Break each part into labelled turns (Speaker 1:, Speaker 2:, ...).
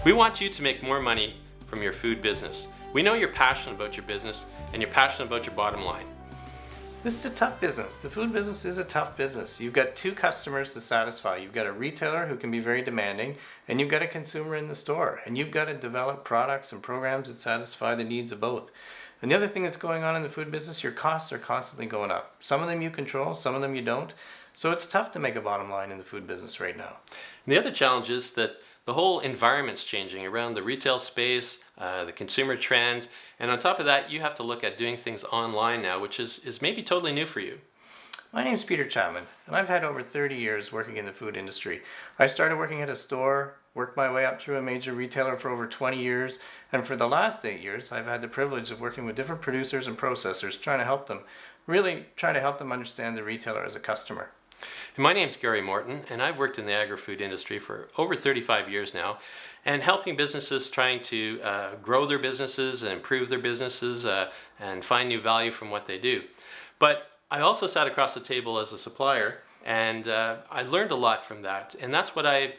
Speaker 1: We want you to make more money from your food business. We know you're passionate about your business and you're passionate about your bottom line.
Speaker 2: This is a tough business. The food business is a tough business. You've got two customers to satisfy. You've got a retailer who can be very demanding, and you've got a consumer in the store. And you've got to develop products and programs that satisfy the needs of both. And the other thing that's going on in the food business, your costs are constantly going up. Some of them you control, some of them you don't. So it's tough to make a bottom line in the food business right now.
Speaker 1: And the other challenge is that the whole environment's changing around the retail space, the consumer trends, and on top of that, you have to look at doing things online now, which is maybe totally new for you.
Speaker 2: My name's Peter Chapman, and I've had over 30 years working in the food industry. I started working at a store, worked my way up through a major retailer for over 20 years, and for the last 8 years, I've had the privilege of working with different producers and processors, trying to help them understand the retailer as a customer.
Speaker 1: And my name's Gary Morton, and I've worked in the agri-food industry for over 35 years now, and helping businesses trying to grow their businesses and improve their businesses and find new value from what they do. But I also sat across the table as a supplier, and I learned a lot from that. And that's what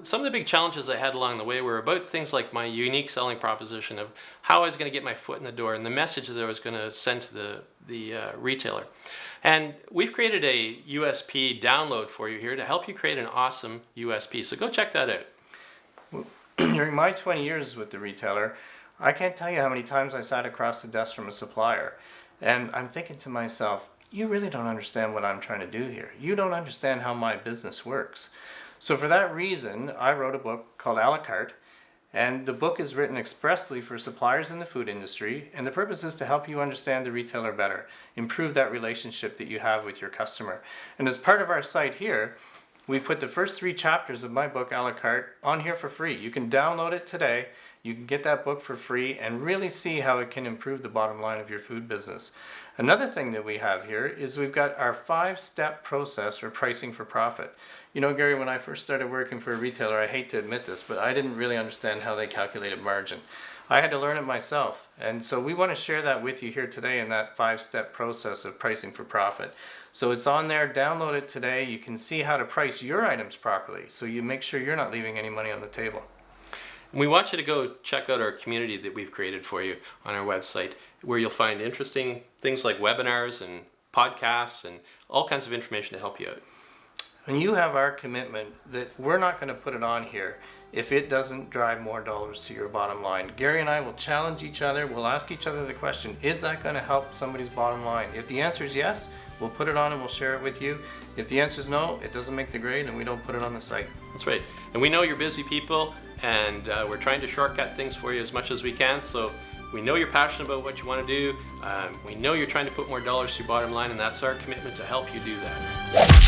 Speaker 1: some of the big challenges I had along the way were about things like my unique selling proposition of how I was going to get my foot in the door and the message that I was going to send to the retailer. And we've created a USP download for you here to help you create an awesome USP. So go check that out.
Speaker 2: Well, during my 20 years with the retailer, I can't tell you how many times I sat across the desk from a supplier. And I'm thinking to myself, you really don't understand what I'm trying to do here. You don't understand how my business works. So for that reason, I wrote a book called A La Carte, and the book is written expressly for suppliers in the food industry, and the purpose is to help you understand the retailer better, improve that relationship that you have with your customer. And as part of our site here, we put the first 3 chapters of my book, A La Carte, on here for free. You can download it today. You can get that book for free and really see how it can improve the bottom line of your food business. Another thing that we have here is we've got our 5-step process for pricing for profit. You know, Gary, when I first started working for a retailer, I hate to admit this, but I didn't really understand how they calculated margin. I had to learn it myself. And so we want to share that with you here today in that 5-step process of pricing for profit. So it's on there, download it today. You can see how to price your items properly so you make sure you're not leaving any money on the table.
Speaker 1: And we want you to go check out our community that we've created for you on our website, where you'll find interesting things like webinars and podcasts and all kinds of information to help you out.
Speaker 2: And you have our commitment that we're not going to put it on here if it doesn't drive more dollars to your bottom line. Gary and I will challenge each other. We'll ask each other the question, is that going to help somebody's bottom line? If the answer is yes, we'll put it on and we'll share it with you. If the answer is no, it doesn't make the grade and we don't put it on the site.
Speaker 1: That's right. And we know you're busy people, and we're trying to shortcut things for you as much as we can. So we know you're passionate about what you want to do. We know you're trying to put more dollars to your bottom line, and that's our commitment to help you do that.